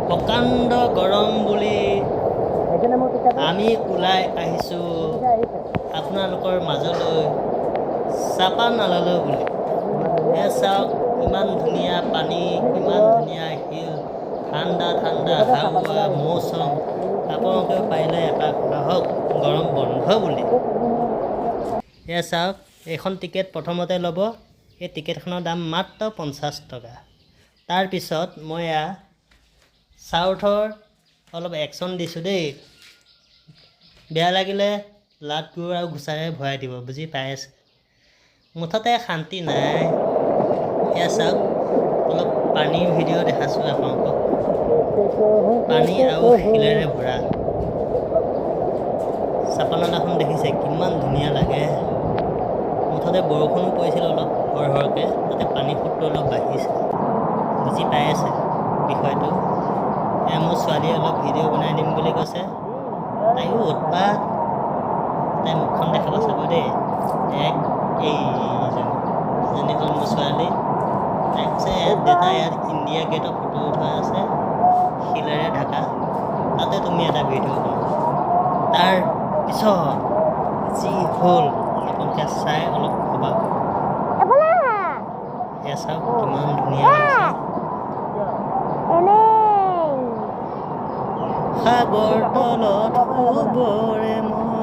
প্ৰকাণ্ড গৰম বুলি আমি ওলাই আহিছোঁ আপোনালোকৰ মাজলৈ চাপানালালৈ বুলি। এয়া চাওক, ইমান ধুনীয়া পানী, ইমান ধুনীয়া শিল, ঠাণ্ডা ঠাণ্ডা হাৱা মৌচম। আপোনালোকে পাৰিলে এপাক আহক গৰম বন্ধ বুলি। এয়া চাওক, এইখন টিকেট প্ৰথমতে ল'ব। এই টিকেটখনৰ দাম মাত্ৰ 50 টকা। তাৰপিছত মই এয়া চাউথৰ অলপ একশ্যন দিছোঁ দেই। বেয়া লাগিলে লাটবোৰ আৰু ঘোচাৰে ভৰাই দিব, বুজি পাই আছে। মুঠতে শান্তি নাই। এয়া চাওক, অলপ পানীৰ ভিডিঅ' দেখাইছোঁ আপোনালোকক। পানী আৰু শিলেৰে ভৰা চাপানালাখন দেখিছে কিমান ধুনীয়া লাগে। মুঠতে বৰষুণো পৰিছিল অলপ সৰহকৈ, তাতে পানী সোঁতটো অলপ বাঢ়িছে। বুজি পাই আছে বিষয়টো। এয়া মোৰ ছোৱালীয়ে অলপ ভিডিঅ' বনাই দিম বুলি কৈছে। তাইও উৎপাত। তাই মুখখন দেখাব চাব দেই। এইজনী হ'ল মোৰ ছোৱালী। তাই কৈছে দেউতা ইয়াত ইণ্ডিয়া গেটৰ ফটো উঠোৱা আছে, শিলেৰে ঢাকা, তাতে তুমি এটা ভিডিঅ' বনোৱা। তাৰ পিছত যি হ'ল আপোনালোকে চাই অলপ ক'বা। এয়া চাওক কিমান ধুনীয়া লাগিছে। সাগৰ তলত শুবৰে মন